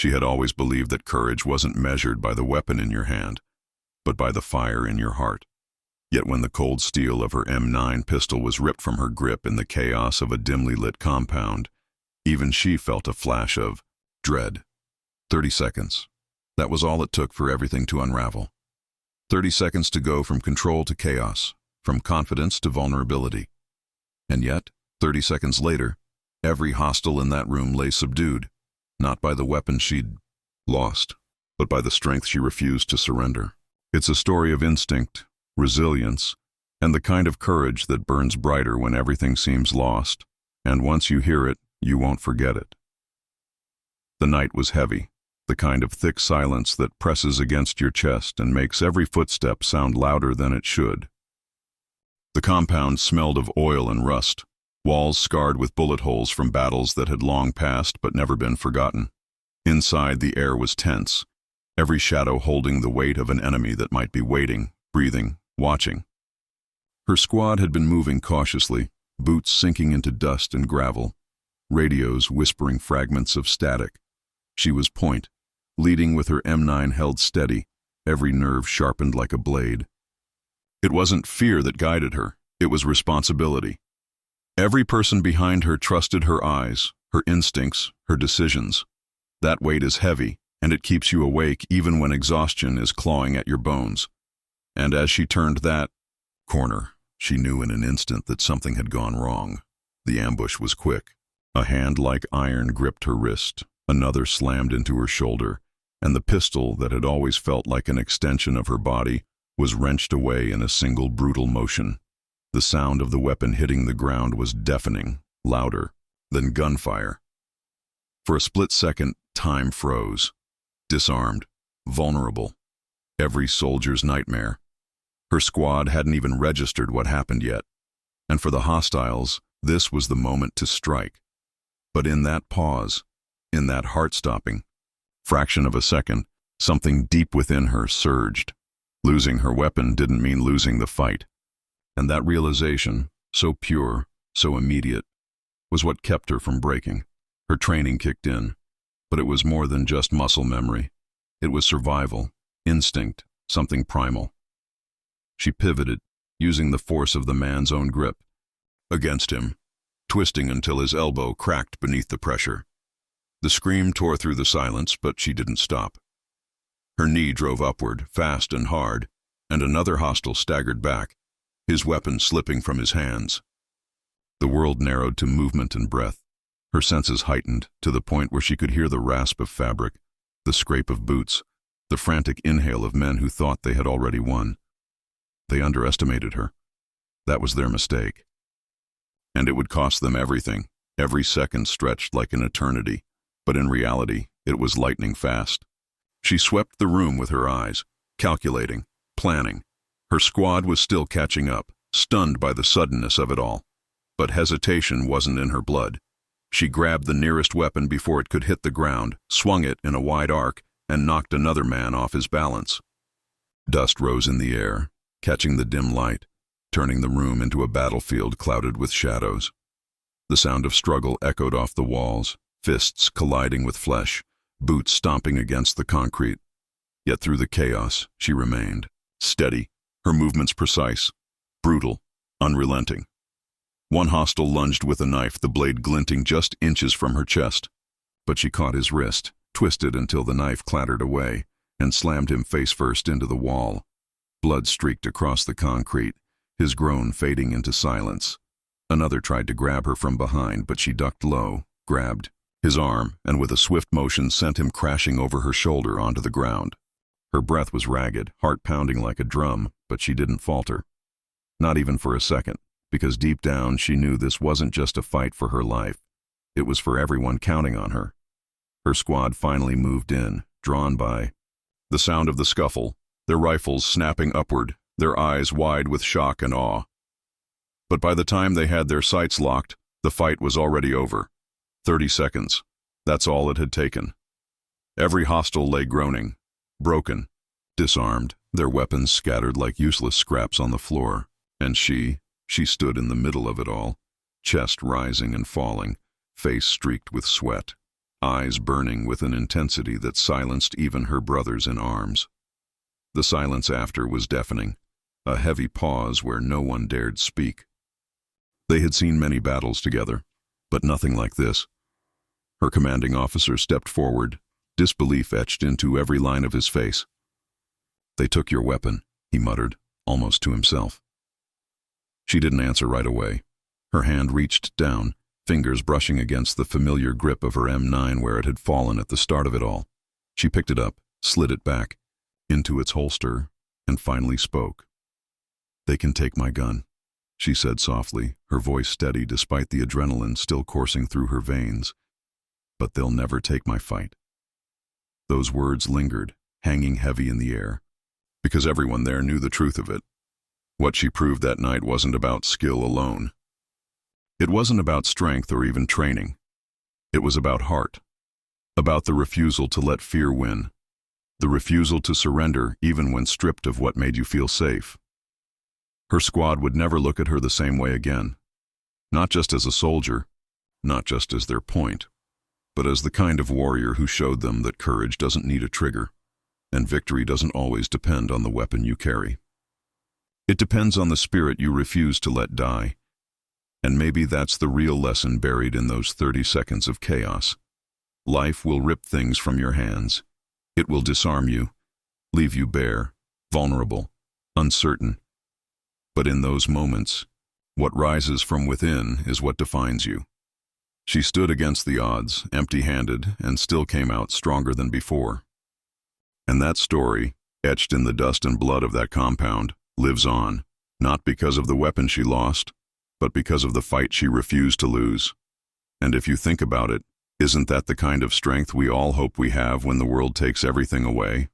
She had always believed that courage wasn't measured by the weapon in your hand, but by the fire in your heart. Yet when the cold steel of her M9 pistol was ripped from her grip in the chaos of a dimly lit compound, even she felt a flash of dread. 30 seconds. That was all it took for everything to unravel. 30 seconds to go from control to chaos, from confidence to vulnerability. And yet, 30 seconds later, every hostile in that room lay subdued, not by the weapon she'd lost, but by the strength she refused to surrender. It's a story of instinct, resilience, and the kind of courage that burns brighter when everything seems lost, and once you hear it, you won't forget it. The night was heavy, the kind of thick silence that presses against your chest and makes every footstep sound louder than it should. The compound smelled of oil and rust, walls scarred with bullet holes from battles that had long passed but never been forgotten. Inside, the air was tense, every shadow holding the weight of an enemy that might be waiting, breathing, watching. Her squad had been moving cautiously, boots sinking into dust and gravel, radios whispering fragments of static. She was point, leading with her M9 held steady, every nerve sharpened like a blade. It wasn't fear that guided her, it was responsibility. Every person behind her trusted her eyes, her instincts, her decisions. That weight is heavy, and it keeps you awake even when exhaustion is clawing at your bones. And as she turned that corner, she knew in an instant that something had gone wrong. The ambush was quick. A hand like iron gripped her wrist, another slammed into her shoulder, and the pistol that had always felt like an extension of her body was wrenched away in a single brutal motion. The sound of the weapon hitting the ground was deafening, louder than gunfire. For a split second, time froze. Disarmed, vulnerable, every soldier's nightmare. Her squad hadn't even registered what happened yet, and for the hostiles, this was the moment to strike. But in that pause, in that heart-stopping fraction of a second, something deep within her surged. Losing her weapon didn't mean losing the fight. And that realization, so pure, so immediate, was what kept her from breaking. Her training kicked in, but it was more than just muscle memory. It was survival, instinct, something primal. She pivoted, using the force of the man's own grip, against him, twisting until his elbow cracked beneath the pressure. The scream tore through the silence, but she didn't stop. Her knee drove upward, fast and hard, and another hostile staggered back, his weapon slipping from his hands. The world narrowed to movement and breath. Her senses heightened to the point where she could hear the rasp of fabric, the scrape of boots, the frantic inhale of men who thought they had already won. They underestimated her. That was their mistake. And it would cost them everything. Every second stretched like an eternity, but in reality, it was lightning fast. She swept the room with her eyes, calculating, planning. Her squad was still catching up, stunned by the suddenness of it all. But hesitation wasn't in her blood. She grabbed the nearest weapon before it could hit the ground, swung it in a wide arc, and knocked another man off his balance. Dust rose in the air, catching the dim light, turning the room into a battlefield clouded with shadows. The sound of struggle echoed off the walls, fists colliding with flesh, boots stomping against the concrete. Yet through the chaos, she remained, steady, her movements precise, brutal, unrelenting. One hostile lunged with a knife, the blade glinting just inches from her chest. But she caught his wrist, twisted until the knife clattered away, and slammed him face first into the wall. Blood streaked across the concrete, his groan fading into silence. Another tried to grab her from behind, but she ducked low, grabbed his arm, and with a swift motion sent him crashing over her shoulder onto the ground. Her breath was ragged, heart pounding like a drum, but she didn't falter. Not even for a second, because deep down she knew this wasn't just a fight for her life. It was for everyone counting on her. Her squad finally moved in, drawn by the sound of the scuffle, their rifles snapping upward, their eyes wide with shock and awe. But by the time they had their sights locked, the fight was already over. 30 seconds. That's all it had taken. Every hostile lay groaning, broken, disarmed, their weapons scattered like useless scraps on the floor. And she stood in the middle of it all, chest rising and falling, face streaked with sweat. eyes burning with an intensity that silenced even her brothers in arms. The silence after was deafening, a heavy pause where no one dared speak. They had seen many battles together, but nothing like this. Her commanding officer stepped forward, disbelief etched into every line of his face. "They took your weapon," he muttered, almost to himself. She didn't answer right away. Her hand reached down, fingers brushing against the familiar grip of her M9 where it had fallen at the start of it all. She picked it up, slid it back into its holster, and finally spoke. "They can take my gun," she said softly, her voice steady despite the adrenaline still coursing through her veins. "But they'll never take my fight." Those words lingered, hanging heavy in the air, because everyone there knew the truth of it. What she proved that night wasn't about skill alone. It wasn't about strength or even training. It was about heart, about the refusal to let fear win, the refusal to surrender even when stripped of what made you feel safe. Her squad would never look at her the same way again, not just as a soldier, not just as their point, but as the kind of warrior who showed them that courage doesn't need a trigger, and victory doesn't always depend on the weapon you carry. It depends on the spirit you refuse to let die. And maybe that's the real lesson buried in those 30 seconds of chaos. Life will rip things from your hands. It will disarm you, leave you bare, vulnerable, uncertain. But in those moments, what rises from within is what defines you. She stood against the odds, empty-handed, and still came out stronger than before. And that story, etched in the dust and blood of that compound, lives on, not because of the weapon she lost, but because of the fight she refused to lose. And if you think about it, isn't that the kind of strength we all hope we have when the world takes everything away?